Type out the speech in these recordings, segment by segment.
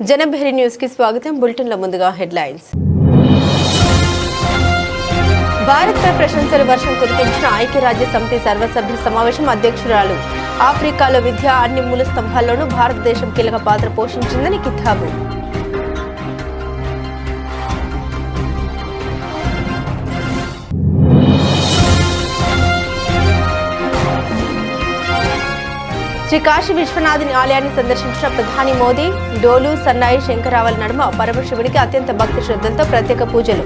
Janabheri news కి స్వాగతం. Bulletin లో ముందుగా హెడ్లైన్స్. భారత్ పై ప్రశంసల వర్షం కురిపించిన ఐక్యరాజ్య సమితి సర్వసభ్య సమావేశం అధ్యక్షురాలు. ఆఫ్రికాలో విద్య అన్ని మూల స్తంభాల్లోనూ భారతదేశం కీలక పాత్ర పోషించిందని కితాబు. శ్రీ కాశీ విశ్వనాథుని ఆలయాన్ని సందర్శించిన ప్రధాని మోదీ. డోలు, సన్నాయి, శంకరావళి నడుమ పరమశివుడికి అత్యంత భక్తి శ్రద్ధలతో ప్రత్యేక పూజలు.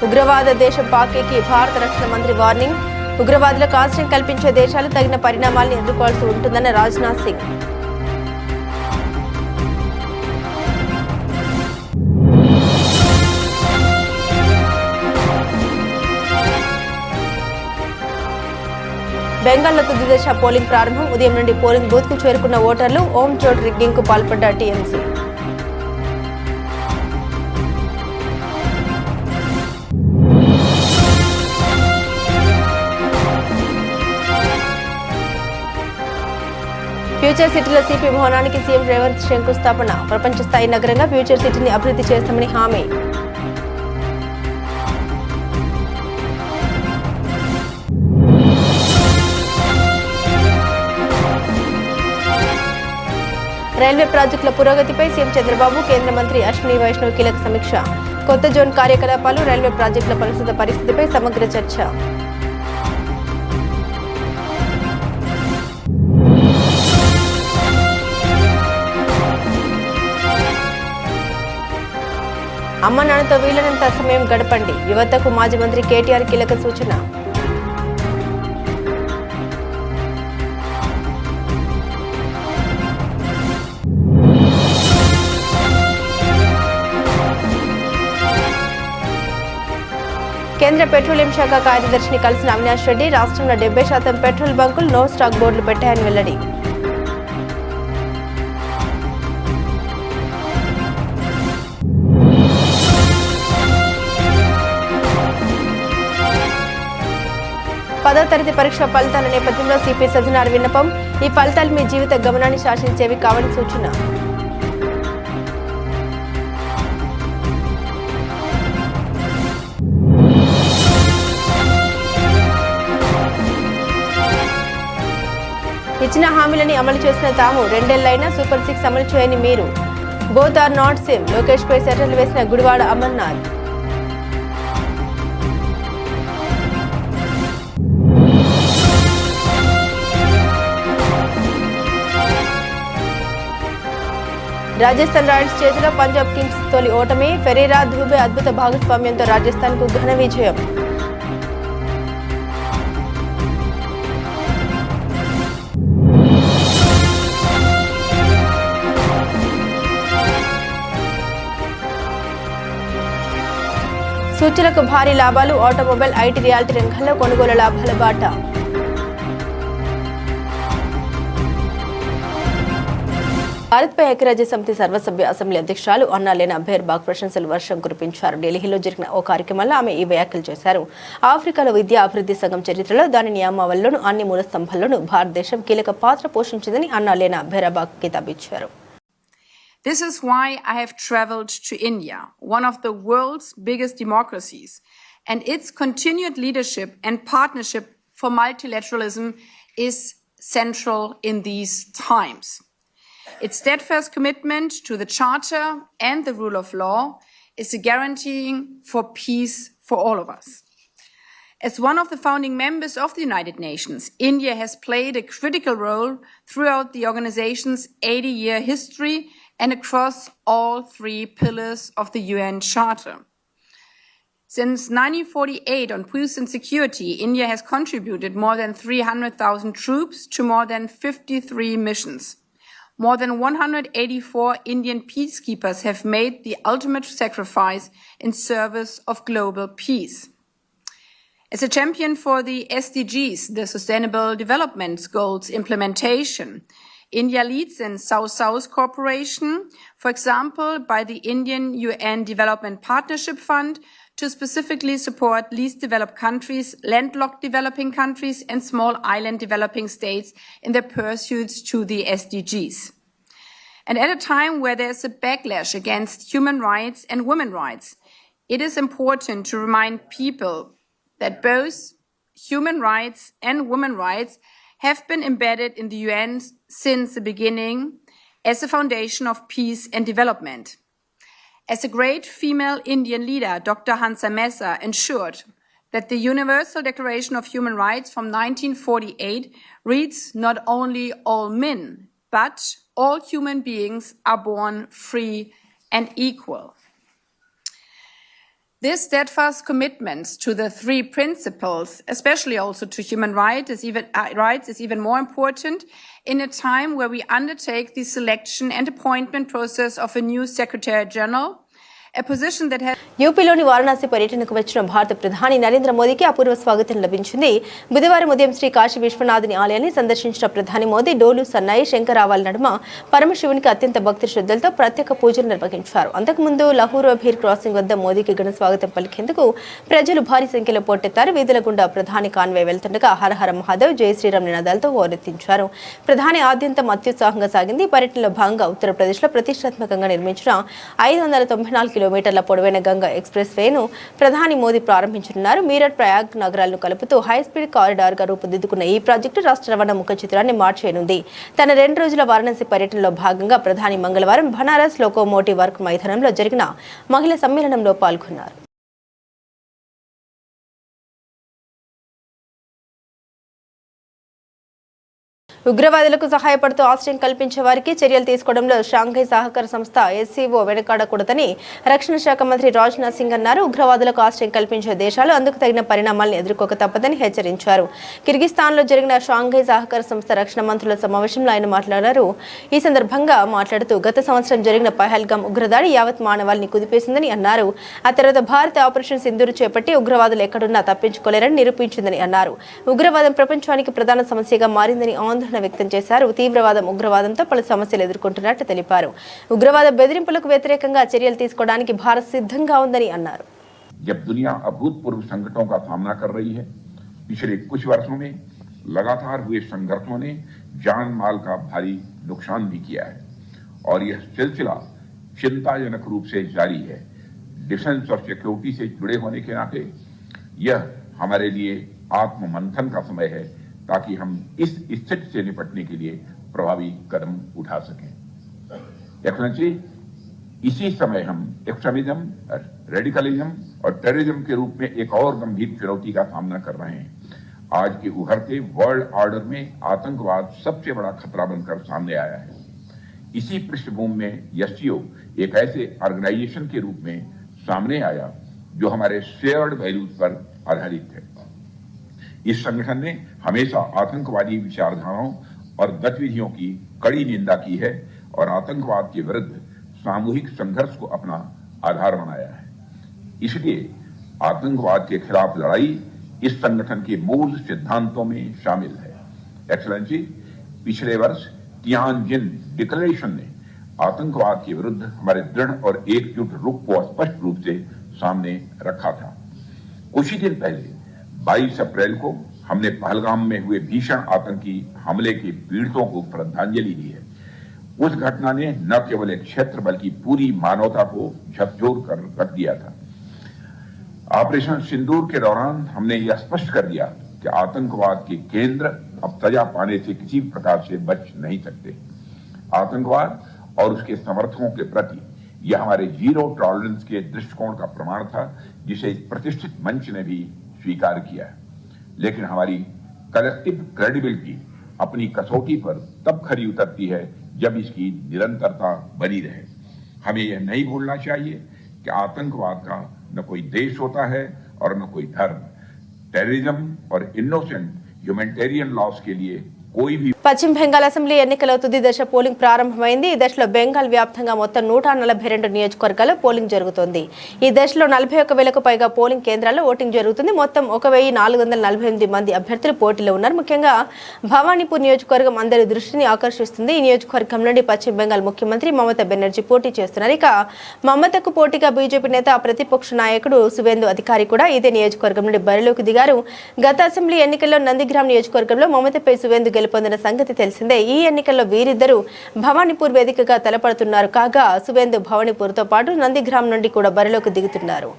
ఉగ్రవాద దేశం పాక్కి భారత రక్షణ మంత్రి వార్నింగ్. ఉగ్రవాదులకు ఆశ్రయం కల్పించే దేశాలు తగిన పరిణామాలను ఎదుర్కోవాల్సి ఉంటుందన్న రాజ్నాథ్ సింగ్. బెంగాల్లో తుది దశ పోలింగ్ ప్రారంభం. ఉదయం నుండి పోలింగ్ బూత్ కు చేరుకున్న ఓటర్లు. ఓం చోట్ రిగ్గింగ్ కు పాల్పడ్డ టీఎంసీ. ఫ్యూచర్ సిటీలో సిపి భవనానికి సీఎం రేవంత్ శంకుస్థాపన. ప్రపంచ స్థాయి నగరంగా ఫ్యూచర్ సిటీని అభివృద్ధి చేస్తామని హామీ. రైల్వే ప్రాజెక్టుల పురోగతిపై సీఎం చంద్రబాబు, కేంద్ర మంత్రి అశ్విని వైష్ణవ్ కీలక సమీక్ష. కొత్త జోన్ కార్యకలాపాలు, రైల్వే ప్రాజెక్టుల ప్రస్తుత పరిస్థితిపై సమగ్ర చర్చ. అమ్మ నాన్నతో వీలైనంత సమయం గడపండి. యువతకు మాజీ మంత్రి కేటీఆర్ కీలక సూచన. కేంద్ర పెట్రోలియం శాఖ కార్యదర్శిని కలిసిన అవినాష్ రెడ్డి. రాష్ట్రంలో 70% పెట్రోల్ బంకులు నో స్టాక్ బోర్డులు పెట్టాయని వెల్లడి. పదో తరగతి పరీక్ష ఫలితాల నేపథ్యంలో సిపి సజ్జనార్ విన్నపం. ఈ ఫలితాలు మీ జీవిత గమనాన్ని శాసించేవి కావని సూచన. ఇచ్చిన హామీలని అమలు చేసిన తాము. 2 ఏళ్లైనా సూపర్ 6 అమలు చేయని మీరు. Both are not same. Lokesh పై సెటర్లు వేసిన గుడివాడ అమర్నాథ్. రాజస్థాన్ రాయల్స్ చేతిలో పంజాబ్ కింగ్స్ తొలి ఓటమి. ఫెరీరా, దుబే అద్భుత భాగస్వామ్యంతో రాజస్థాన్ కు ఘన విజయం. సూచీలకు భారీ లాభాలు. ఆటోమొబైల్, ఐటీ, రియాలిటీ రంగాల్లో కొనుగోలు లాభాల బాట. భారత్పై ఐక్యరాజ్య సమితి సర్వసభ్య అసెంబ్లీ అధ్యక్షురాలు అన్నాలేనా బెర్బాక్ ప్రశంసలు వర్షం కురిపించారు. ఢిల్లీలో జరిగిన ఓ కార్యక్రమంలో ఆమె ఈ వ్యాఖ్యలు చేశారు. ఆఫ్రికాలో విద్యా అభివృద్ధి సంఘం చరిత్రలో దాని నియమావళిలోనూ అన్ని మూల స్తంభాల్లోనూ భారతదేశం కీలక పాత్ర పోషించిందని అన్నాలేనా బెర్బాక్ కితాబిచ్చారు. This is why I have traveled to India, one of the world's biggest democracies, and its continued leadership and partnership for multilateralism is central in these times. Its steadfast commitment to the Charter and the rule of law is a guaranteeing for peace for all of us. As one of the founding members of the United Nations, India has played a critical role throughout the organization's 80-year history and across all 3 pillars of the UN Charter. Since 1948 on peace and security, India has contributed more than 300,000 troops to more than 53 missions. More than 184 Indian peacekeepers have made the ultimate sacrifice in service of global peace. As a champion for the SDGs, the Sustainable Development Goals implementation, India leads in South-South cooperation, for example, by the Indian UN Development Partnership Fund to specifically support least developed countries, landlocked developing countries, and small island developing states in their pursuits to the SDGs. And at a time where there's a backlash against human rights and women's rights, it is important to remind people that both human rights and women's rights have been embedded in the UN since the beginning as a foundation of peace and development. As a great female Indian leader, Dr. Hansa Mehsa ensured that the Universal Declaration of Human Rights from 1948 reads not only all men, but all human beings are born free and equal. This steadfast commitment to the three principles, especially also to human rights, is even more important in a time where we undertake the selection and appointment process of a new Secretary General, a position that has యూపీలోని వారణాసి పర్యటనకు వచ్చిన భారత ప్రధాని నరేంద్ర మోదీకి అపూర్వ స్వాగతం లభించింది. బుధవారం ఉదయం శ్రీ కాశీ విశ్వనాథుని ఆలయాన్ని సందర్శించిన ప్రధాని మోదీ డోలు సన్నాయి శంకరావాల నడుమ పరమశివునికి అత్యంత భక్తి శ్రద్ధలతో ప్రత్యేక పూజలు నిర్వహించారు. అంతకుముందు లహూర్ అభీర్ క్రాసింగ్ వద్ద మోదీకి ఘన స్వాగతం పలికేందుకు ప్రజలు భారీ సంఖ్యలో పోటెత్తారు. వీధుల గుండా ప్రధాని కాన్వే వెళ్తుండగా హర హర మహాదేవ్ జై శ్రీరామ్ నినాదాలతో హోరెత్తించారు. ప్రధాని ఆద్యంతం అత్యుత్సాహంగా సాగింది. పర్యటనలో భాగంగా ఉత్తరప్రదేశ్లో ప్రతిష్టాత్మకంగా నిర్మించిన 594 కిలోమీటర్ల పొడవైన గంగా ఎక్స్ప్రెస్ వేను ప్రధాని మోదీ ప్రారంభించనున్నారు. మీరట్ ప్రయాగ్ నగరాలను కలుపుతూ హైస్పీడ్ కారిడార్ గా రూపుదిద్దుకున్న ఈ ప్రాజెక్టు రాష్ట్ర రవాణా ముఖ చిత్రాన్ని మార్చేయనుంది. తన 2 రోజుల వారణాసి పర్యటనలో భాగంగా ప్రధాని మంగళవారం బనారస్ లోకోమోటివ్ వర్క్ మైదానంలో జరిగిన మహిళా సమ్మేళనంలో పాల్గొన్నారు. ఉగ్రవాదులకు సహాయపడుతూ ఆశ్రయం కల్పించే వారికి చర్యలు తీసుకోవడంలో షాంఘై సహకార సంస్థ ఎస్సీఓ వెనకాడకూడదని రక్షణ శాఖ మంత్రి రాజ్నాథ్ సింగ్ అన్నారు. ఉగ్రవాదులకు ఆశ్రయం కల్పించే దేశాలు అందుకు తగిన పరిణామాలను ఎదుర్కోక తప్పదని హెచ్చరించారు. కిర్గిస్తాన్లో జరిగిన షాంఘై సహకార సంస్థ రక్షణ మంత్రుల సమావేశంలో ఆయన మాట్లాడారు. ఈ సందర్భంగా మాట్లాడుతూ గత సంవత్సరం జరిగిన పహల్గామ్ ఉగ్రదాడి యావత్ మానవాళిని కుదిపేసిందని అన్నారు. ఆ తర్వాత భారత్ ఆపరేషన్ సింధూర్ చేపట్టి ఉగ్రవాదులు ఎక్కడున్నా తప్పించుకోలేరని నిరూపించిందని అన్నారు. ఉగ్రవాదం ప్రపంచానికి ప్రధాన సమస్యగా మారిందని ఆందోళన వ్యక్తం చేశారు. తీవ్రవాదం ఉగ్రవాదంతో పలు సమస్యలు ఎదుర్కొంటున్నట్టు తెలిపారు. ఉగ్రవాద బెదిరింపులకు వ్యతిరేకంగా చర్యలు తీసుకోవడానికి భారత్ సిద్ధంగా ఉందని అన్నారు. जब दुनिया अभूतपूर्व संकटों का सामना कर रही है, पिछले कुछ वर्षों में लगातार हुए संघर्षों ने जान माल का भारी नुकसान भी किया है और यह सिलसिला चिंताजनक रूप से जारी है. डिफेंस और सिक्योरिटी से जुड़े होने के नाते यह हमारे लिए आत्ममंथन का समय है ताकि हम इस स्थिति से निपटने के लिए प्रभावी कदम उठा सकें. एक्सेलेंसी, इसी समय हम एक्सट्रीमिज्म, रेडिकलिज्म और टेररिज्म के रूप में एक और गंभीर चुनौती का सामना कर रहे हैं. आज के उभरते वर्ल्ड ऑर्डर में आतंकवाद सबसे बड़ा खतरा बनकर सामने आया है. इसी पृष्ठभूमि में एससीओ एक ऐसे ऑर्गेनाइजेशन के रूप में सामने आया जो हमारे शेयर्ड वैल्यूज पर आधारित है. इस संगठन ने हमेशा आतंकवादी विचारधाराओं और गतिविधियों की कड़ी निंदा की है और आतंकवाद के विरुद्ध सामूहिक संघर्ष को अपना आधार बनाया है. इसलिए आतंकवाद के खिलाफ लड़ाई इस संगठन के मूल सिद्धांतों में शामिल है. एक्सेलेंसी, पिछले वर्ष तियानजिन डिक्लेरेशन ने आतंकवाद के विरुद्ध हमारे दृढ़ और एकजुट रुख को स्पष्ट रूप से सामने रखा था. कुछ ही दिन पहले 22 अप्रैल को हमने पहलगाम में हुए भीषण आतंकी हमले के पीड़ितों को श्रद्धांजलि दी है. उस घटना ने न केवल एक क्षेत्र बल्कि पूरी मानवता को झकझोर कर रख दिया था. ऑपरेशन सिंदूर के दौरान हमने यह स्पष्ट कर दिया कि आतंकवाद के केंद्र अब सजा पाने से किसी प्रकार से बच नहीं सकते. आतंकवाद और उसके समर्थकों के प्रति यह हमारे जीरो टॉलरेंस के दृष्टिकोण का प्रमाण था, जिसे इस प्रतिष्ठित मंच ने भी स्वीकार किया है. लेकिन हमारी कलेक्टिव क्रेडिबिलिटी अपनी कसौटी पर तब खरी उतरती है जब इसकी निरंतरता बनी रहे. हमें यह नहीं भूलना चाहिए कि आतंकवाद का न कोई देश होता है और न कोई धर्म. टेररिज्म और इनोसेंट ह्यूमैनिटेरियन लॉस के लिए कोई भी। పశ్చిమ బెంగాల్ అసెంబ్లీ ఎన్నికల తుది దశ పోలింగ్ ప్రారంభమైంది. ఈ దశలో బెంగాల్ వ్యాప్తంగా మొత్తం 142 నియోజకవర్గాల్లో పోలింగ్ జరుగుతోంది. ఈ దశలో 41,000కు పైగా పోలింగ్ కేంద్రాల్లో ఓటింగ్ జరుగుతుంది. మొత్తం 1,448 మంది అభ్యర్థులు పోటీలో ఉన్నారు. ముఖ్యంగా భవానీపూర్ నియోజకవర్గం అందరి దృష్టిని ఆకర్షిస్తుంది. ఈ నియోజకవర్గం నుండి పశ్చిమ బెంగాల్ ముఖ్యమంత్రి మమతా బెనర్జీ పోటీ చేస్తున్నారు. ఇక మమతకు పోటీగా బీజేపీ నేత ప్రతిపక్ష నాయకుడు సువేందు అధికారి కూడా ఇదే నియోజకవర్గం నుండి బరిలోకి దిగారు. గత అసెంబ్లీ ఎన్నికల్లో నందిగ్రామ్ నియోజకవర్గంలో మమతపై సువేందు గెలుపొందిన సంగతి తెలిసిందే. ఈ ఎన్నికల్లో వీరిద్దరూ భవానీపూర్ వేదికగా తలపడుతున్నారు. కాగా సువేందు భవానీపూర్తో పాటు నందిగ్రామ్ నుండి కూడా బరిలోకి దిగుతున్నారు.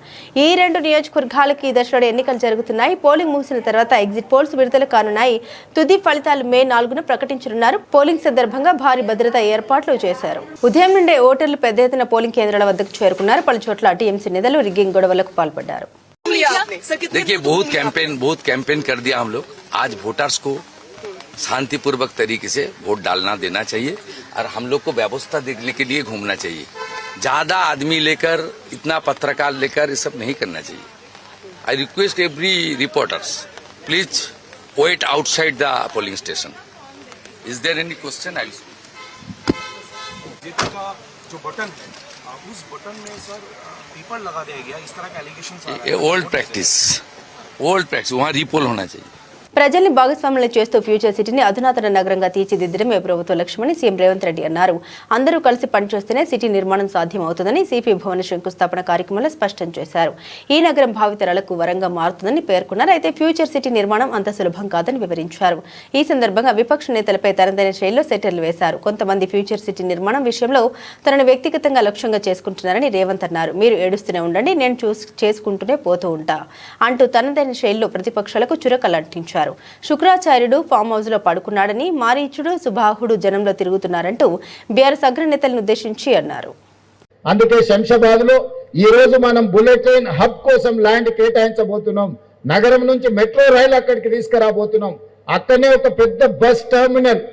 ఈ రెండు నియోజకవర్గాలకి ఈ దశలో ఎన్నికలు జరుగుతున్నాయి. పోలింగ్ ముగిసిన తర్వాత ఎగ్జిట్ పోల్స్ విడుదల కానున్నాయి. తుది ఫలితాలు మే 4న ప్రకటించనున్నారు. పోలింగ్ సందర్భంగా భారీ భద్రతా ఏర్పాట్లు చేశారు. ఉదయం నుండే ఓటర్లు పెద్ద ఎత్తున పోలింగ్ కేంద్రాల వద్దకు చేరుకున్నారు. పలు చోట్ల టీఎంసీ నేతలు రిగ్గింగ్ గొడవలకు పాల్పడ్డారు. देखिए बहुत कैंपेन कर दिया हम लोग। आज वोटर्स को शांतिपूर्वक तरीके से वोट डालना देना चाहिए और हम लोग को व्यवस्था देखने के लिए घूमना चाहिए। ज्यादा आदमी लेकर इतना पत्रकार लेकर ये सब नहीं करना चाहिए। I request every reporters please wait outside the polling station. Is there any question? आई का जो बटन है उस बटन में सर पेपर लगा दिया गया, इस तरह का एलिगेशंस आ रहा है। ओल्ड प्रैक्टिस वहाँ रीपोल होना चाहिए। ప్రజల్ని భాగస్వాములు చేస్తూ ఫ్యూచర్ సిటీని అధునాతన నగరంగా తీర్చిదిద్దడమే ప్రభుత్వ లక్ష్యమని సీఎం రేవంత్ రెడ్డి అన్నారు. అందరూ కలిసి పనిచేస్తేనే సిటీ నిర్మాణం సాధ్యమవుతుందని సిపి భవన శంకుస్థాపన కార్యక్రమంలో స్పష్టం చేశారు. ఈ నగరం భావితరాలకు వరంగా మారుతుందని పేర్కొన్నారు. అయితే ఫ్యూచర్ సిటీ నిర్మాణం అంత సులభం కాదని వివరించారు. ఈ సందర్భంగా విపక్ష నేతలపై తనదైన శైలిలో సెటర్లు వేశారు. కొంతమంది ఫ్యూచర్ సిటీ నిర్మాణం విషయంలో తనను వ్యక్తిగతంగా లక్ష్యంగా చేసుకుంటున్నారని రేవంత్ అన్నారు. మీరు ఏడుస్తూనే ఉండండి, నేను చేసుకుంటూనే పోతూ ఉంటా అంటూ తనదైన శైలిలో ప్రతిపక్షాలకు చురకలంటించారు. శుక్రాచార్యుడు ఫామ్ హౌస్ లో పడుకున్నాడని, మారీచుడు సుబాహుడు జనంలో తిరుగుతున్నారంటూ బీఆర్ఎస్ అగ్రనేతలను ఉద్దేశించి అన్నారు. అందుకే శంషాబాద్ లో ఈ రోజు మనం బుల్లెట్ ట్రైన్ హబ్ కోసం ల్యాండ్ కేటాయించబోతున్నాం. నగరం నుంచి మెట్రో రైలు అక్కడికి తీసుకురాబోతున్నాం. అక్కడనే ఒక పెద్ద బస్ టెర్మినల్,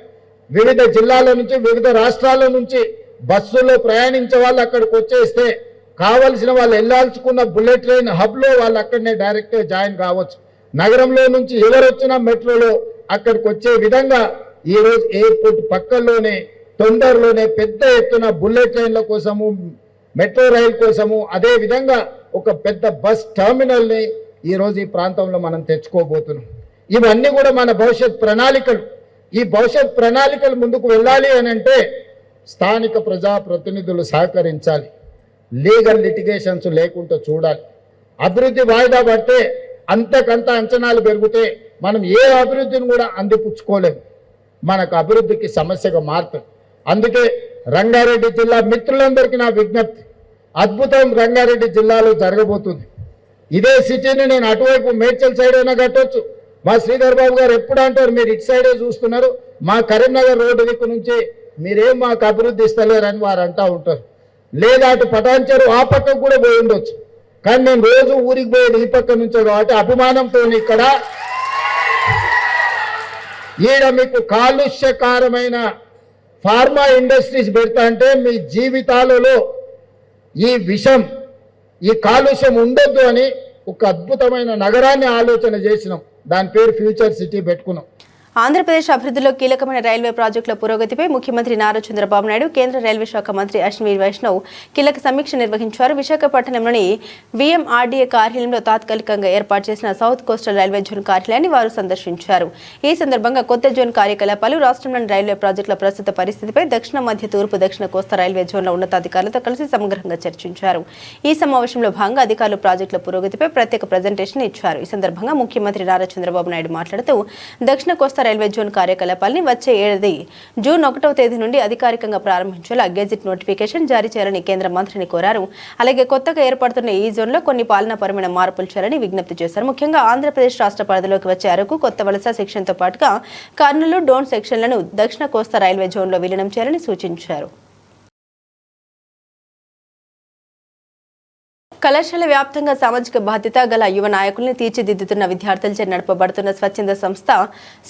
వివిధ జిల్లాల నుంచి వివిధ రాష్ట్రాల నుంచి బస్సులో ప్రయాణించే వాళ్ళు అక్కడికి వచ్చేస్తే కావలసిన వాళ్ళు వెళ్ళాల్చుకున్న బుల్లెట్ ట్రైన్ హబ్ లో వాళ్ళు అక్కడనే డైరెక్ట్ జాయిన్ కావచ్చు. నగరంలో నుంచి ఎవరు వచ్చినా మెట్రోలో అక్కడికి వచ్చే విధంగా ఈ రోజు ఎయిర్పోర్ట్ పక్కల్లోనే తొందరలోనే పెద్ద ఎత్తున బుల్లెట్ ట్రైన్ల కోసము, మెట్రో రైలు కోసము, అదే విధంగా ఒక పెద్ద బస్ టెర్మినల్ ని ఈ రోజు ఈ ప్రాంతంలో మనం తెచ్చుకోబోతున్నాం. ఇవన్నీ కూడా మన భవిష్యత్ ప్రణాళికలు. ఈ భవిష్యత్ ప్రణాళికలు ముందుకు వెళ్ళాలి అని అంటే స్థానిక ప్రజాప్రతినిధులు సహకరించాలి. లీగల్ లిటిగేషన్స్ లేకుండా చూడాలి. అభివృద్ధి వాయిదా పడితే అంతకంత అంచనాలు పెరిగితే మనం ఏ అభివృద్ధిని కూడా అందిపుచ్చుకోలేము. మనకు అభివృద్ధికి సమస్యగా మారుతుంది. అందుకే రంగారెడ్డి జిల్లా మిత్రులందరికీ నా విజ్ఞప్తి, అద్భుతం రంగారెడ్డి జిల్లాలో జరగబోతుంది. ఇదే సిటీని నేను అటువైపు మేడ్చల్ సైడ్ అయినా కట్టొచ్చు. మా శ్రీధర్ బాబు గారు ఎప్పుడు అంటారు, మీరు ఇటు సైడే చూస్తున్నారు, మా కరీంనగర్ రోడ్డు దిక్కు నుంచి మీరేం మాకు అభివృద్ధి ఇస్తలేరని వారు అంటూ ఉంటారు. లేదా అటు పటాన్చెరు ఆ పక్కకు కూడా పోయి ఉండొచ్చు. కానీ నేను రోజు ఊరికి పోయేది ఈ పక్క నుంచే కాబట్టి అభిమానంతో ఇక్కడ ఈడ మీకు కాలుష్యకారమైన ఫార్మా ఇండస్ట్రీస్ పెడతా అంటే మీ జీవితాలలో ఈ విషం, ఈ కాలుష్యం ఉండొద్దు అని ఒక అద్భుతమైన నగరాన్ని ఆలోచన చేసినాం. దాని పేరు ఫ్యూచర్ సిటీ పెట్టుకున్నాం. ఆంధ్రప్రదేశ్ అభివృద్ధిలో కీలకమైన రైల్వే ప్రాజెక్టుల పురోగతిపై ముఖ్యమంత్రి నారా చంద్రబాబు నాయుడు, కేంద్ర రైల్వే శాఖ మంత్రి అశ్విని వైష్ణవ్ కీలక సమీక్ష నిర్వహించారు. విశాఖపట్నంలోని VMRDA కార్యాలయంలో తాత్కాలికంగా ఏర్పాటు చేసిన సౌత్ కోస్టల్ రైల్వే జోన్ కార్యాలయాన్ని వారు సందర్శించారు. ఈ సందర్భంగా కొత్త జోన్ కార్యకలాపాలు, రాష్ట్రంలోని రైల్వే ప్రాజెక్టుల ప్రస్తుత పరిస్థితిపై దక్షిణ, మధ్య, తూర్పు, దక్షిణ కోస్తా రైల్వే జోన్ల ఉన్నతాధికారులతో కలిసి సమగ్రంగా చర్చించారు. ఈ సమావేశంలో భాగంగా అధికారులు ప్రాజెక్టుల పురోగతిపై ప్రత్యేక ప్రజెంటేషన్ ఇచ్చారు. ఈ సందర్భంగా ముఖ్యమంత్రి నారా చంద్రబాబు నాయుడు మాట్లాడుతూ దక్షిణ కోస్తా రైల్వే జోన్ కార్యకలాపాలని వచ్చే ఏడాది జూన్ 1వ తేదీ నుండి అధికారికంగా ప్రారంభించేలా గెజిట్ నోటిఫికేషన్ జారీ చేయాలని కేంద్ర మంత్రిని కోరారు. అలాగే కొత్తగా ఏర్పడుతున్న ఈ జోన్లో కొన్ని పాలనాపరమైన మార్పులు చేయాలని విజ్ఞప్తి చేశారు. ముఖ్యంగా ఆంధ్రప్రదేశ్ రాష్ట్ర పరిధిలోకి వచ్చే అరకు, కొత్త వలస సెక్షన్తో పాటుగా కర్నూలు, డోన్ సెక్షన్లను దక్షిణ కోస్తా రైల్వే జోన్లో విలీనం చేయాలని సూచించారు. కళాశాల వ్యాప్తంగా సామాజిక బాధ్యత గల యువ నాయకుల్ని తీర్చిదిద్దుతున్న విద్యార్థులచే నడపబడుతున్న స్వచ్ఛంద సంస్థ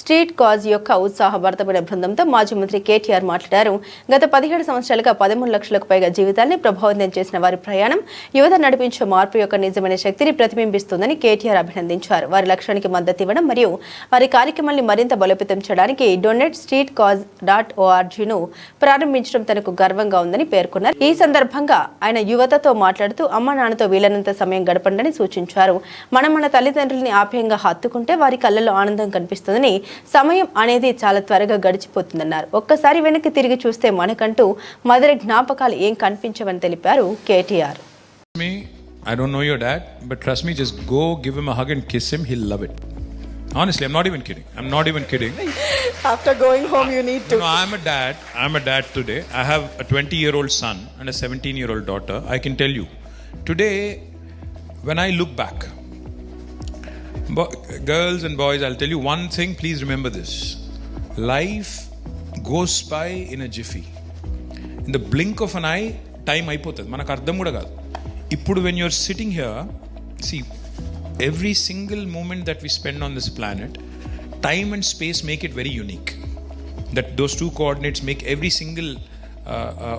స్ట్రీట్ కాజ్ యొక్క ఉత్సాహభరితమైన బృందంతో మాజీ మంత్రి కేటీఆర్ మాట్లాడారు. గత 17 సంవత్సరాలుగా 13 లక్షలకు పైగా జీవితాల్ని ప్రభావితం చేసిన వారి ప్రయాణం యువత నడిపించే మార్పు యొక్క నిజమైన శక్తిని ప్రతిబింబిస్తుందని కేటీఆర్ అభినందించారు. వారి లక్ష్యానికి మద్దతు ఇవ్వడం మరియు వారి కార్యక్రమాల్ని మరింత బలోపేతం చేయడానికి donatestreetcause.org ను ప్రారంభించడం తనకు గర్వంగా ఉందని పేర్కొన్నారు. ఈ సందర్భంగా ఆయన యువతతో మాట్లాడుతూ అమ్మ నాన్నతో వీలైనంత సమయం గడపండి సూచించారు. మన తల్లిదండ్రుల్ని ఆప్యాయంగా హత్తుకుంటే వారి కళ్ళల్లో ఆనందం కనిపిస్తుందని, సమయం అనేది చాలా త్వరగా గడిచిపోతుందన్నారు. ఒక్కసారి వెనక్కి తిరిగి చూస్తే మనకంటూ మొదటి జ్ఞాపకాలు ఏం కనిపించవని తెలిపారు KTR. I don't know your dad, but trust me, just go give him a hug and kiss him. He'll love it. Honestly, I'm not even kidding. After going home, you need to. No, I'm a dad today. I have a 20-year-old son and a 17-year-old daughter. I can tell you, today, when I look back, girls and boys, I'll tell you one thing, please remember this. Life goes by in a jiffy. In the blink of an eye, time అయిపోతుంది, మనకు అర్థం కూడా కాదు. ఇప్పుడు when you're sitting here, see, every single moment that we spend on this planet, time and space make it very unique. That those two coordinates make every single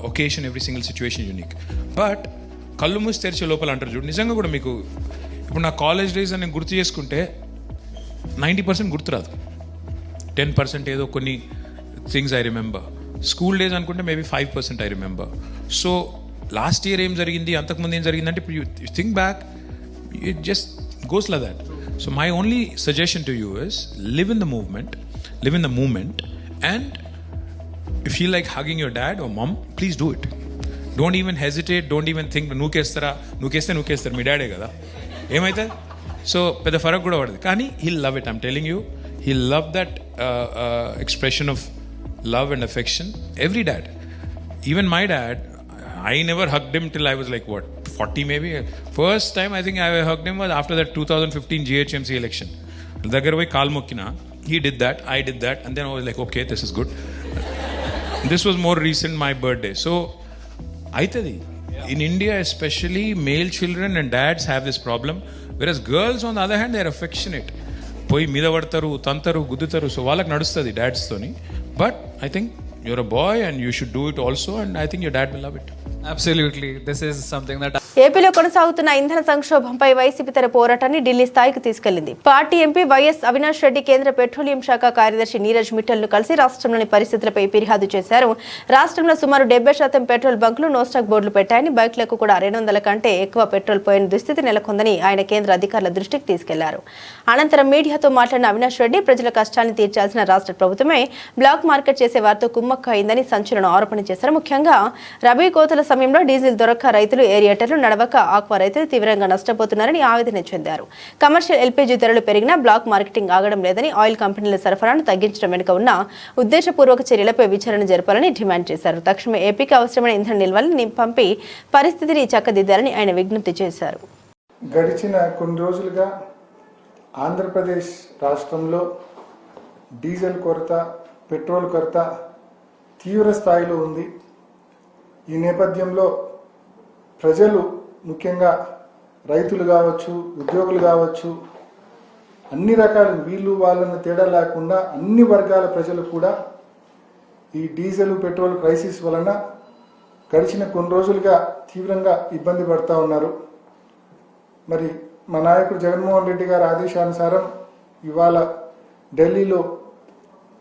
occasion, every single situation unique. But కళ్ళు మూసి తెరిచే లోపల అంటారు చూడు, నిజంగా కూడా మీకు ఇప్పుడు నా కాలేజ్ డేస్ అని గుర్తు చేసుకుంటే 90% గుర్తురాదు. 10% ఏదో కొన్ని things I remember. School days అనుకుంటే maybe 5% I remember. So last year ఏం జరిగింది, అంతకుముందు ఏం జరిగిందంటే ఇప్పుడు you think back, it just goes like that. So my only suggestion to you is live in the movement, and if you like hugging your dad or mom, please do it. Don't even hesitate, don't even think nu kestara మీ డాడే కదా ఏమైతే. So పెద్ద ఫరక్ కూడా పడదు, కానీ he'll love it. I'm telling you, he'll love that expression of love and affection. Every dad, even my dad, I never hugged him till I was like 40 maybe. First time I think I hugged him was after that 2015 GHMC election. Dagar voi kaal mokkina, he did that, I did that, and then I was like, okay, this is good. This was more recent, my birthday. So aitadi in India especially, male children and dads have this problem, whereas girls on the other hand, they are affectionate. Poi mida vadtaru, tantaru, gudutaru, so వాళ్ళకి నడుస్తుంది dads తోని. But I think you're a boy and you should do it also, and I think your dad will love it. Absolutely. This is something that ఏపీలో కొనసాగుతున్న ఇంధన సంక్షోభంపై YCP తన పోరాటాన్ని ఢిల్లీ స్థాయికి తీసుకెళ్లింది. Party MP YS Avinash Reddy కేంద్ర పెట్రోలియం శాఖ కార్యదర్శి నీరజ్ మిట్టల్ను కలిసి రాష్ట్రంలోని పరిస్థితులపై ఫిర్యాదు చేశారు. రాష్ట్రంలో సుమారు 70% పెట్రోల్ బంకులు నోస్టాక్ బోర్డులు పెట్టాయని, బైక్లకు కూడా 200 కంటే ఎక్కువ పెట్రోల్ పోయిన దుస్థితి నెలకొందని ఆయన కేంద్ర అధికారుల దృష్టికి తీసుకెళ్లారు. అనంతరం మీడియాతో మాట్లాడిన అవినాష్ రెడ్డి ప్రజల కష్టాన్ని తీర్చాల్సిన రాష్ట్ర ప్రభుత్వమే బ్లాక్ మార్కెట్ చేసే వారితో కుమ్మక్కు అయిందని సంచలన ఆరోపణ చేశారు. ముఖ్యంగా రబీ కోతల సమయంలో డీజిల్ దొరక్క రైతులు, ఏరియేటర్లు నడవక ఆక్వా రైతులు తీవ్రంగా నష్టపోతున్నారని ఆవేదన చెందారు. కమర్షియల్ ఎల్పీజీ ధరలు పెరిగినా బ్లాక్ మార్కెటింగ్ ఆగడం లేదని, ఆయిల్ కంపెనీల సరఫరాను తగ్గించడం వెనుక ఉన్న ఉద్దేశపూర్వక చర్యలపై విచారణ జరపాలని డిమాండ్ చేశారు. తక్షణమే ఏపీకి అవసరమైన ఇంధన నిల్వల్ని పంపి పరిస్థితిని చక్కదిద్దాలని ఆయన విజ్ఞప్తి చేశారు. గడిచిన కొన్ని రోజులుగా ఆంధ్రప్రదేశ్ రాష్ట్రంలో డీజిల్ కొరత, పెట్రోల్ కొరత తీవ్ర స్థాయిలో ఉంది. ఈ నేపథ్యంలో ప్రజలు, ముఖ్యంగా రైతులు కావచ్చు, ఉద్యోగులు కావచ్చు, అన్ని రకాల వీళ్ళు వాళ్ళని తేడా లేకుండా అన్ని వర్గాల ప్రజలు కూడా ఈ డీజిల్ పెట్రోల్ క్రైసిస్ వలన గడిచిన కొన్ని రోజులుగా తీవ్రంగా ఇబ్బంది పడుతూ ఉన్నారు. మరి మా నాయకుడు జగన్మోహన్ రెడ్డి గారి ఆదేశానుసారం ఇవాళ ఢిల్లీలో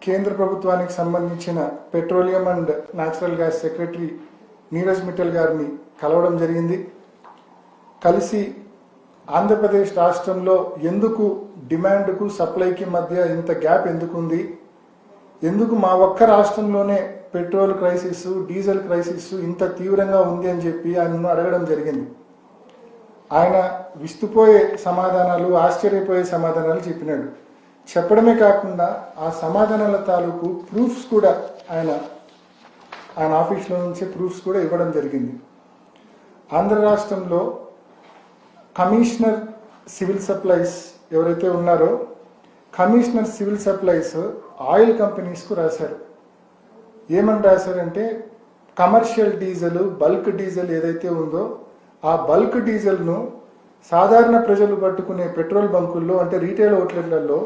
కేంద్ర ప్రభుత్వానికి సంబంధించిన petroleum and natural gas secretary Neeraj Mittal గారిని కలవడం జరిగింది. కలిసి ఆంధ్రప్రదేశ్ రాష్ట్రంలో ఎందుకు డిమాండ్కు సప్లైకి మధ్య ఇంత గ్యాప్ ఎందుకుంది, ఎందుకు మా ఒక్క రాష్ట్రంలోనే పెట్రోల్ క్రైసిస్, డీజిల్ క్రైసిస్ ఇంత తీవ్రంగా ఉంది అని చెప్పి ఆయనను అడగడం జరిగింది. ఆయన విస్తుపోయే సమాధానాలు, ఆశ్చర్యపోయే సమాధానాలు చెప్పినాడు. చెప్పడమే కాకుండా ఆ సమాధానాల తాలూకు ప్రూఫ్స్ కూడా ఆయన ఆఫీస్లో నుంచి ప్రూఫ్స్ కూడా ఇవ్వడం జరిగింది. ఆంధ్ర రాష్ట్రంలో కమిషనర్ సివిల్ సప్లైస్ ఎవరైతే ఉన్నారో, కమిషనర్ సివిల్ సప్లైస్ ఆయిల్ కంపెనీస్కు రాశారు. ఏమని రాశారంటే, కమర్షియల్ డీజిల్, బల్క్ డీజిల్ ఏదైతే ఉందో ఆ బల్క్ డీజిల్ను సాధారణ ప్రజలు పట్టుకునే పెట్రోల్ బంకుల్లో అంటే రీటైల్ అవుట్లెట్లలో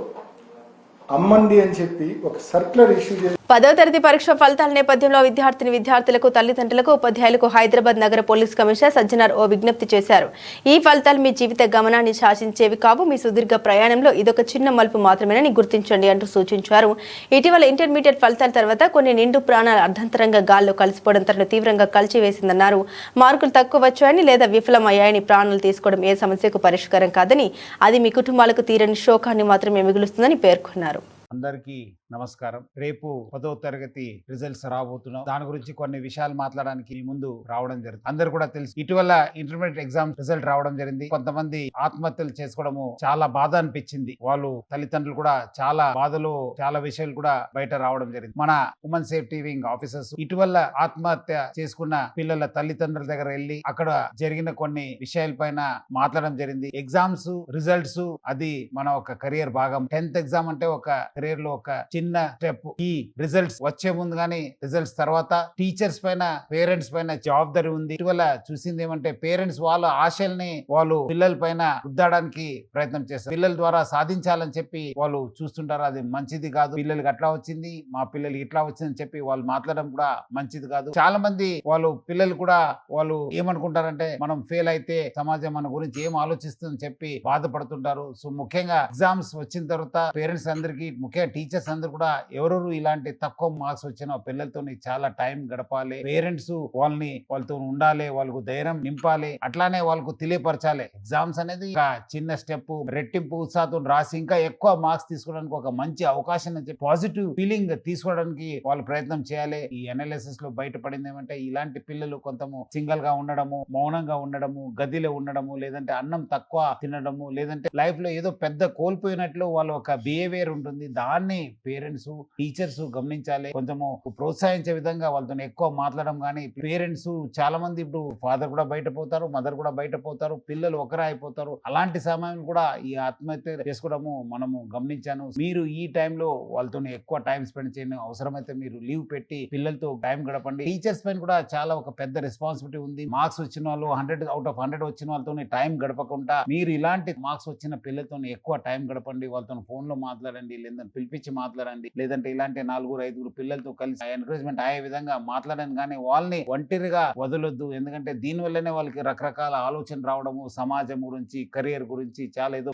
అమ్మండి అని చెప్పి ఒక సర్క్యులర్ ఇష్యూ చేసి 10వ తరగతి పరీక్ష ఫలితాల నేపథ్యంలో విద్యార్థులకు తల్లిదండ్రులకు ఉపాధ్యాయులకు హైదరాబాద్ నగర పోలీస్ కమిషనర్ సజ్జనార్ ఓ విజ్ఞప్తి చేశారు. ఈ ఫలితాలు మీ జీవిత గమనాన్ని శాసించేవి కావు, మీ సుదీర్ఘ ప్రయాణంలో ఇదొక చిన్న మలుపు మాత్రమేనని గుర్తించండి అంటూ సూచించారు. ఇటీవల ఇంటర్మీడియట్ ఫలితాల తర్వాత కొన్ని నిండు ప్రాణాలు అర్ధంతరంగా గాల్లో కలిసిపోవడం తనను తీవ్రంగా కలిచివేసిందన్నారు. మార్కులు తక్కువ వచ్చాయని లేదా విఫలమయ్యాయని ప్రాణాలు తీసుకోవడం ఏ సమస్యకు పరిష్కారం కాదని, అది మీ కుటుంబాలకు తీరని శోకాన్ని మాత్రమే మిగులుస్తుందని పేర్కొన్నారు. అందరికీ నమస్కారం. రేపు 10వ తరగతి రిజల్ట్స్ రాబోతున్నాం. దాని గురించి కొన్ని విషయాలు మాట్లాడడానికి ముందు రావడం జరిగింది. అందరు కూడా తెలుసు, ఇటీవల ఇంటర్మీడియట్ ఎగ్జామ్ రిజల్ట్ రావడం జరిగింది. కొంతమంది ఆత్మహత్యలు చేసుకోవడము చాలా బాధ అనిపించింది. వాళ్ళు తల్లిదండ్రులు కూడా చాలా బాధలు, చాలా విషయాలు కూడా బయట రావడం జరిగింది. మన ఉమెన్ సేఫ్టీ వింగ్ ఆఫీసర్స్ ఇటీవల ఆత్మహత్య చేసుకున్న పిల్లల తల్లిదండ్రుల దగ్గర వెళ్ళి అక్కడ జరిగిన కొన్ని విషయాల పైన మాట్లాడడం జరిగింది. ఎగ్జామ్స్ రిజల్ట్స్ అది మన ఒక కెరియర్ భాగం. 10th ఎగ్జామ్ అంటే ఒక కెరీర్ లో ఒక చిన్న స్టెప్. ఈ రిజల్ట్స్ వచ్చే ముందు గానీ రిజల్ట్స్ తర్వాత టీచర్స్ పైన, పేరెంట్స్ పైన జవాబుదారీ ఉంది. ఇటీవల చూసింది ఏమంటే పేరెంట్స్ వాళ్ళ ఆశల్ని వాళ్ళు పిల్లల పైన రుద్దడానికి ప్రయత్నం చేస్తారు. పిల్లల ద్వారా సాధించాలని చెప్పి వాళ్ళు చూస్తుంటారు. అది మంచిది కాదు. పిల్లలకి అట్లా వచ్చింది, మా పిల్లలకి ఇట్లా వచ్చిందని చెప్పి వాళ్ళు మాట్లాడడం కూడా మంచిది కాదు. చాలా మంది వాళ్ళు పిల్లలు కూడా వాళ్ళు ఏమనుకుంటారంటే మనం ఫెయిల్ అయితే సమాజం మన గురించి ఏం ఆలోచిస్తుందని చెప్పి బాధపడుతుంటారు. సో ముఖ్యంగా ఎగ్జామ్స్ వచ్చిన తర్వాత పేరెంట్స్ అందరికీ, ముఖ్యంగా టీచర్స్ అందరూ కూడా ఎవరెవరు ఇలాంటి తక్కువ మార్క్స్ వచ్చిన పిల్లలతో చాలా టైం గడపాలి. పేరెంట్స్ వాళ్ళతో ఉండాలి, వాళ్ళకు ధైర్యం నింపాలి, అట్లానే వాళ్ళకు తెలియపరచాలి. ఎగ్జామ్స్ అనేది ఒక చిన్న స్టెప్. రెట్టింపు ఉత్సాహంతో రాసి ఇంకా ఎక్కువ మార్క్స్ తీసుకోవడానికి ఒక మంచి అవకాశం అని చెప్పి పాజిటివ్ ఫీలింగ్ తీసుకోవడానికి వాళ్ళు ప్రయత్నం చేయాలి. ఈ అనాలిసిస్ లో బయటపడింది ఏమంటే ఇలాంటి పిల్లలు కొంతము సింగిల్ గా ఉండడము, మౌనంగా ఉండడము, గదిలో ఉండడము, లేదంటే అన్నం తక్కువ తినడము, లేదంటే లైఫ్ లో ఏదో పెద్ద కోల్పోయినట్లు వాళ్ళ ఒక బిహేవియర్ ఉంటుంది. దాన్ని పేరెంట్స్, టీచర్స్ గమనించాలి. కొంచెము ప్రోత్సహించే విధంగా వాళ్ళతో ఎక్కువ మాట్లాడడం. కానీ పేరెంట్స్ చాలా మంది ఇప్పుడు ఫాదర్ కూడా బయట పోతారు, మదర్ కూడా బయట పోతారు, పిల్లలు ఒకరే అయిపోతారు. అలాంటి సమయం కూడా ఈ ఆత్మహత్య చేసుకోవడము మనము గమనించాను. మీరు ఈ టైంలో వాళ్ళతో ఎక్కువ టైం స్పెండ్ చేయండి. అవసరమైతే మీరు లీవ్ పెట్టి పిల్లలతో టైం గడపండి. టీచర్స్ పైన కూడా చాలా ఒక పెద్ద రెస్పాన్సిబిలిటీ ఉంది. మార్క్స్ వచ్చిన వాళ్ళు 100 out of 100 వచ్చిన వాళ్ళతో టైం గడపకుండా మీరు ఇలాంటి మార్క్స్ వచ్చిన పిల్లలతో ఎక్కువ టైం గడపండి. వాళ్ళతో ఫోన్ లో మాట్లాడండి, లేదంటే పిలిపించి మాట్లాడండి, లేదంటే ఇలాంటి 4-5 పిల్లలతో కలిసి ఎంకరేజ్మెంట్ అయ్యే విధంగా మాట్లాడండి. కానీ వాళ్ళని ఒంటరిగా వదలొద్దు. ఎందుకంటే దీని వల్లనే వాళ్ళకి రకరకాల ఆలోచన రావడము, సమాజం గురించి, కెరియర్ గురించి చాలా ఏదో.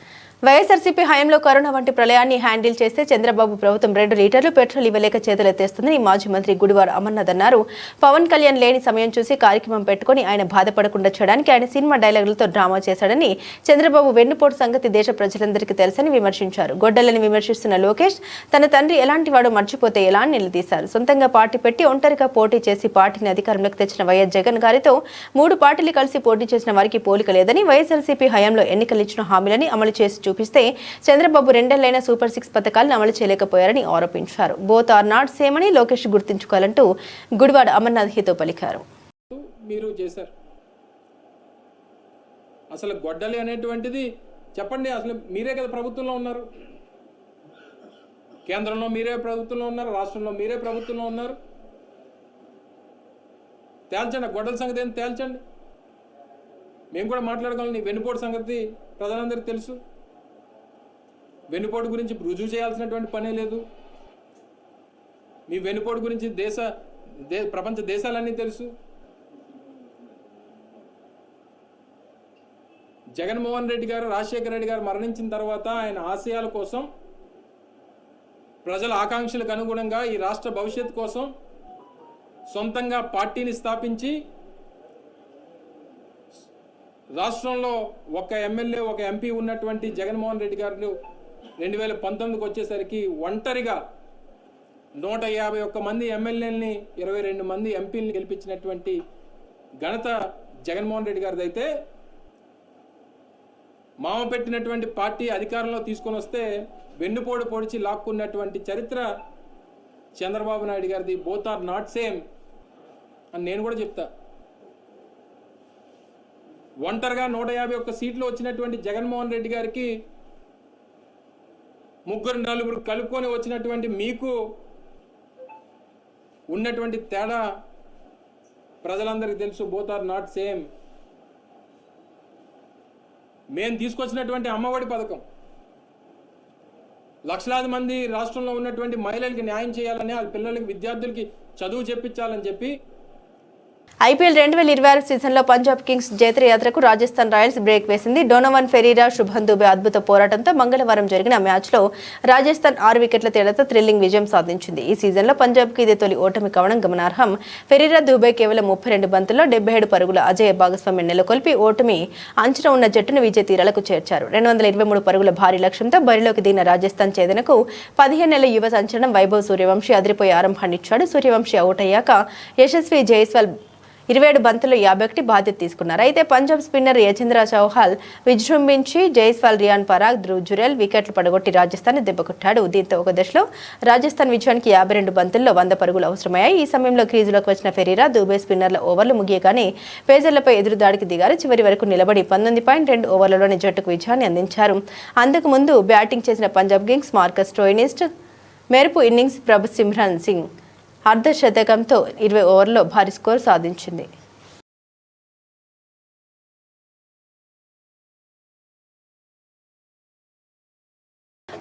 వైఎస్ఆర్సీపీ హయాంలో కరోనా వంటి ప్రళయాన్ని హ్యాండిల్ చేస్తే చంద్రబాబు ప్రభుత్వం 2 లీటర్లు పెట్రోల్ ఇవ్వలేక చేతులెత్తేస్తుందని మాజీ మంత్రి గుడివాడ అమర్నాథ్ అన్నారు. పవన్ కళ్యాణ్ లేని సమయం చూసి కార్యక్రమం పెట్టుకుని ఆయన బాధపడకుండా చేయడానికి ఆయన సినిమా డైలాగులతో డ్రామా చేశాడని, చంద్రబాబు వెన్నుపోటు సంగతి దేశ ప్రజలందరికీ తెలుసని విమర్శించారు. గొడ్డలని విమర్శిస్తున్న లోకేష్ తన తండ్రి ఎలాంటి వాడో మర్చిపోతే ఎలా అని నిలదీశారు. సొంతంగా పార్టీ పెట్టి ఒంటరిగా పోటీ చేసి పార్టీని అధికారంలోకి తెచ్చిన వైఎస్ జగన్ గారితో 3 పార్టీలు కలిసి పోటీ చేసిన వారికి పోలిక లేదని, వైఎస్ఆర్సీపీ హయాంలో ఎన్నికలు ఇచ్చిన హామీలని అమలు చేసి చూపిస్తే చంద్రబాబు 2 ఏళ్లైన సూపర్ 6 పథకాలను అమలు చేయలేకపోయారని ఆరోపించారు. బోత్ ఆర్ నాట్ సేమ్ అని లోకేష్ గుర్తుంచుకోవాలంటూ గుడివాడ అమర్నాథ్ హితో పలికారు. మీరు చేశారు అసలు గొడ్డలి అనేటువంటిది చెప్పండి. అసలు మీరే కదా ప్రభుత్వంలో ఉన్నారు, కేంద్రంలో మీరే ప్రభుత్వంలో ఉన్నారు, రాష్ట్రంలో మీరే ప్రభుత్వంలో ఉన్నారు. తేల్చండి, గొడ్డల సంగతి ఏంటి తేల్చండి. మేము కూడా మాట్లాడగలం. నీ వెన్నుపోటు సంగతి ప్రజలందరికీ తెలుసు. వెన్నుపోటు గురించి రుజువు చేయాల్సినటువంటి పనే లేదు. మీ వెన్నుపోటు గురించి ప్రపంచ దేశాలన్నీ తెలుసు. జగన్మోహన్ రెడ్డి గారు, రాజశేఖర రెడ్డి గారు మరణించిన తర్వాత ఆయన ఆశయాల కోసం, ప్రజల ఆకాంక్షలకు అనుగుణంగా ఈ రాష్ట్ర భవిష్యత్తు కోసం సొంతంగా పార్టీని స్థాపించి రాష్ట్రంలో ఒక ఎమ్మెల్యే, ఒక ఎంపీ ఉన్నటువంటి జగన్మోహన్ రెడ్డి గారు 2019కి వచ్చేసరికి ఒంటరిగా 151 మంది ఎమ్మెల్యేలని, 22 మంది ఎంపీలని గెలిపించినటువంటి ఘనత జగన్మోహన్ రెడ్డి గారిది. అయితే మామ పెట్టినటువంటి పార్టీ అధికారంలో తీసుకొని వస్తే వెన్నుపోటు పొడిచి లాక్కున్నటువంటి చరిత్ర చంద్రబాబు నాయుడు గారిది. బోత్ ఆర్ నాట్ సేమ్ అని నేను కూడా చెప్తా. ఒంటరిగా 151 సీట్లు వచ్చినటువంటి జగన్మోహన్ రెడ్డి గారికి 3-4 కలుపుకొని వచ్చినటువంటి మీకు ఉన్నటువంటి తేడా ప్రజలందరికీ తెలుసు. Both are not same. మేము తీసుకొచ్చినటువంటి అమ్మఒడి పథకం లక్షలాది మంది రాష్ట్రంలో ఉన్నటువంటి మహిళలకి న్యాయం చేయాలని, వాళ్ళ పిల్లలకి విద్యార్థులకి చదువు చెప్పించాలని చెప్పి ఐపీఎల్ 2026 సీజన్లో పంజాబ్ కింగ్స్ జైత్రయాత్రకు రాజస్థాన్ రాయల్స్ బ్రేక్ వేసింది. డోనోవన్ ఫెరీరా, శుభన్ దుబే అద్భుత పోరాటంతో మంగళవారం జరిగిన మ్యాచ్లో రాజస్థాన్ 6 వికెట్ల తేడాతో థ్రిల్లింగ్ విజయం సాధించింది. ఈ సీజన్లో పంజాబ్కి ఇది తొలి ఓటమి కావడం గమనార్హం. ఫెరీరా, దుబే కేవలం 32 బంతుల్లో 77 పరుగుల అజేయ భాగస్వామ్యం నెలకొల్పి ఓటమి అంచున ఉన్న జట్టును విజయ తీరాలకు చేర్చారు. 223 పరుగుల భారీ లక్ష్యంతో బరిలోకి దిగిన రాజస్థాన్ ఛేదనకు 15 నెలల యువ సంచలనం వైభవ్ సూర్యవంశీ అదిరిపోయే ఆరంభాన్నిచ్చాడు. సూర్యవంశీ అవుట్ అయ్యాక యశస్వి జైస్వాల్ 27 బంతుల్లో 51 బాధ్యత తీసుకున్నారు. అయితే పంజాబ్ స్పిన్నర్ యజేంద్ర చౌహాల్ విజృంభించి జైస్వాల్, రియాన్ పరాగ్, ధ్రువ్ జురెల్ వికెట్లు పడగొట్టి రాజస్థాన్ దెబ్బకొట్టాడు. దీంతో ఒక దశలో రాజస్థాన్ విజయానికి 52 బంతుల్లో 100 పరుగులు అవసరమయ్యాయి. ఈ సమయంలో క్రీజులోకి వచ్చిన ఫెరీరా, దుబే స్పిన్నర్ల ఓవర్లు ముగియగానే పేసర్లపై ఎదురుదాడికి దిగారు. చివరి వరకు నిలబడి 19.2 ఓవర్లలోని జట్టుకు విజయాన్ని అందించారు. అంతకు ముందు బ్యాటింగ్ చేసిన పంజాబ్ కింగ్స్ మార్కస్ స్టోయినిస్ట్ మెరుపు ఇన్నింగ్స్ ప్రభు సిమ్రాన్ సింగ్ అర్ధ శతకంతో 20 ఓవర్లలో భారీ స్కోరు సాధించింది.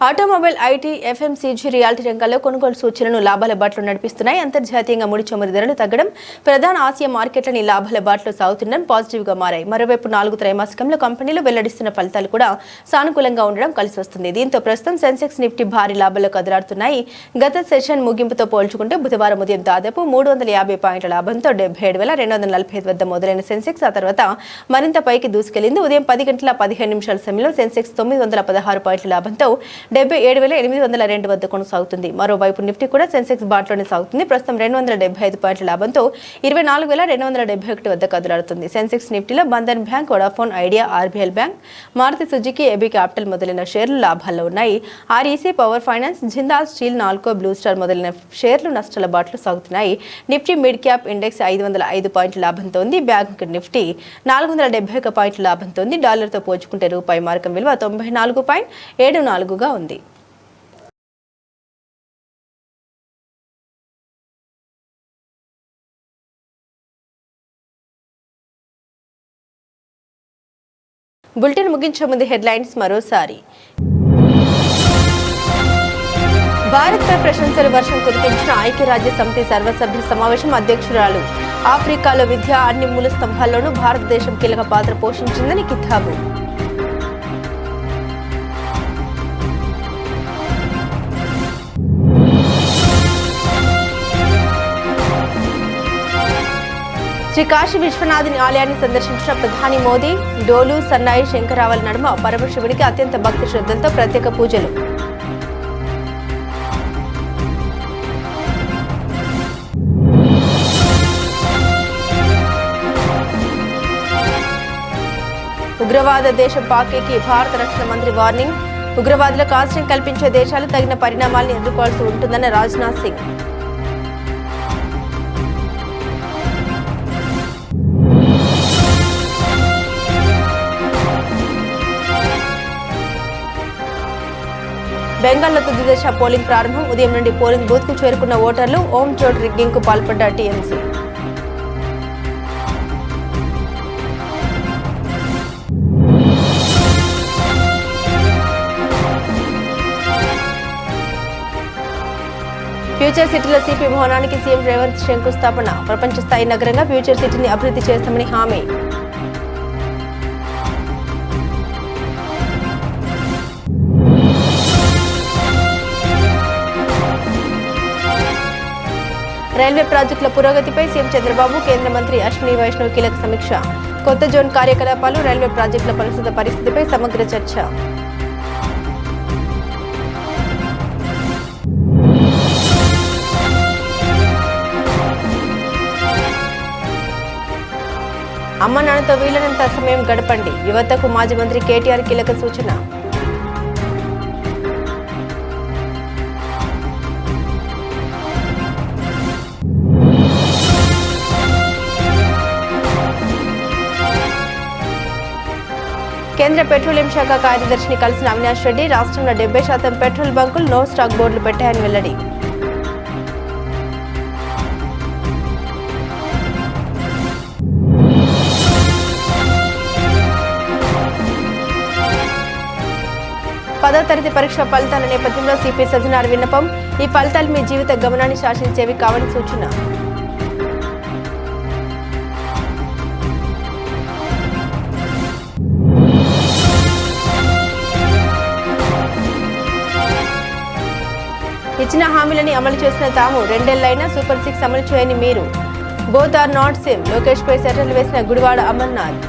ఆటోమొబైల్, ఐటీ, ఎఫ్ఎంసీజీ, రియాలిటీ రంగాల్లో కొనుగోలు సూచనలను లాభాల బాటలో నడిపిస్తున్నాయి. అంతర్జాతీయంగా ముడి చమురు ధరలు తగ్గడం, ప్రధాన ఆసియా మార్కెట్లని లాభాల బాటలో సాగుతుండడం పాజిటివ్గా మారాయి. మరోవైపు 4 త్రైమాసికంలో కంపెనీలు వెల్లడిస్తున్న ఫలితాలు కూడా సానుకూలంగా ఉండడం కలిసి వస్తుంది. దీంతో ప్రస్తుతం సెన్సెక్స్, నిఫ్టీ భారీ లాభాల్లో కదలాడుతున్నాయి. గత సెషన్ ముగింపుతో పోల్చుకుంటే బుధవారం ఉదయం దాదాపు 350 పాయింట్ల లాభంతో 77,245 వద్ద మొదలైన సెన్సెక్స్ ఆ తర్వాత మరింత పైకి దూసుకెళ్లింది. ఉదయం 10 గంటల 15 నిమిషాల సమయంలో సెన్సెక్స్ 916 పాయింట్ల లాభంతో 77,802 వద్ద కొనసాగుతుంది. మరోవైపు నిఫ్టీ కూడా సెన్సెక్స్ బాట్లోనే సాగుతుంది. ప్రస్తుతం 275 పాయింట్ల లాభంతో 24,271 వద్ద కదలాడుతుంది. సెన్సెక్స్, నిఫ్టీలో Bandhan bank, Vodafone Idea, RBL bank, Maruti Suzuki, AB capital మొదలైన షేర్లు లాభాల్లో ఉన్నాయి. REC, power finance, Jindal steel, Nalco, blue star మొదలైన షేర్లు నష్టాల బాటలో సాగుతున్నాయి. నిఫ్టీ మిడ్ క్యాప్ ఇండెక్స్ 505 పాయింట్ల లాభంతో ఉంది. బ్యాంక్ నిఫ్టీ 471 పాయింట్ల లాభంతో ఉంది. డాలర్తో పోల్చుకుంటే రూపాయి మార్కం విలువ 94.74గా ఉంది. బులెటిన్ ముగించే ముందు హెడ్లైన్స్ మరోసారి. భారత్పై ప్రశంసల వర్షం కురిపించిన ఐక్యరాజ్య సమితి సర్వసభ్య సమావేశం అధ్యక్షురాలు. ఆఫ్రికాలో విద్య అన్ని మూల స్తంభాల్లోనూ భారతదేశం కీలక పాత్ర పోషించిందని కితాబు. శ్రీ కాశీ విశ్వనాథుని ఆలయాన్ని సందర్శించిన ప్రధాని మోదీ. డోలు, సన్నాయి, శంకరావళి నడుమ పరమశివుడికి అత్యంత భక్తి శ్రద్ధలతో ప్రత్యేక పూజలు. ఉగ్రవాద దేశం పాక్కి భారత రక్షణ మంత్రి వార్నింగ్. ఉగ్రవాదులకు ఆశ్రయం కల్పించే దేశాలు తగిన పరిణామాలను ఎదుర్కోవాల్సి ఉంటుందన్న రాజ్నాథ్ సింగ్. బెంగాల్లో తుది దశ పోలింగ్ ప్రారంభం. ఉదయం నుండి పోలింగ్ బూత్ కు చేరుకున్న ఓటర్లు. ఓం చోట్ రిగ్గింగ్ కు పాల్పడ్డ టీఎంసీ. ఫ్యూచర్ సిటీలో సిపి భవనానికి సీఎం రేవంత్ శంకుస్థాపన. ప్రపంచ స్థాయి నగరంగా ఫ్యూచర్ సిటీని అభివృద్ధి చేస్తామని హామీ. రైల్వే ప్రాజెక్టుల పురోగతిపై సీఎం చంద్రబాబు, కేంద్ర మంత్రి అశ్విని వైష్ణవ్ కీలక సమీక్ష. కొత్త జోన్ కార్యకలాపాలు, రైల్వే ప్రాజెక్టుల ప్రస్తుత పరిస్థితిపై సమగ్ర చర్చ. అమ్మ నాన్నతో వీలైనంత సమయం గడపండి. యువతకు మాజీ మంత్రి కేటీఆర్ కీలక సూచన. కేంద్ర పెట్రోలియం శాఖ కార్యదర్శిని కలిసిన అవినాష్ రెడ్డి. రాష్ట్రంలో 70% పెట్రోల్ బంకులు నో స్టాక్ బోర్డులు పెట్టాయని వెల్లడి. 10వ తరగతి పరీక్ష ఫలితాల నేపథ్యంలో సిపి సజ్జనార్ విన్నపం. ఈ ఫలితాలు మీ జీవిత గమనాన్ని శాసించేవి కావని సూచన. ఇచ్చిన హామీలని అమలు చేసిన తాము, 2 ఏళ్లైనా సూపర్ 6 అమలు చేయని మీరు. Both are not same. Lokesh పై సెటర్లు వేసిన గుడివాడ అమర్నాథ్.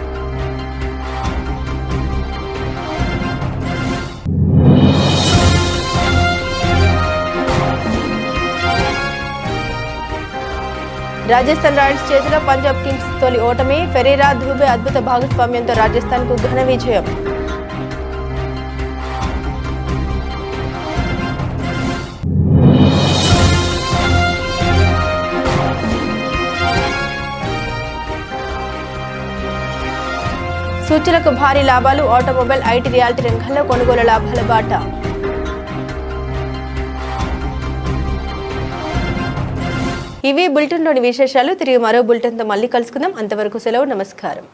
రాజస్థాన్ రాయల్స్ చేతిలో పంజాబ్ కింగ్స్ తొలి ఓటమి. ఫెరీరా, దుబే అద్భుత భాగస్వామ్యంతో రాజస్థాన్ కు ఘన విజయం. సూచీలకు భారీ లాభాలు. ఆటోమొబైల్, ఐటీ, రియాలిటీ రంగాల్లో కొనుగోలు లాభాల బాట. ఇవి బులెటిన్లోని విశేషాలు. తిరిగి మరో బులెటిన్తో మళ్ళీ కలుసుకుందాం. అంతవరకు సెలవు. నమస్కారం.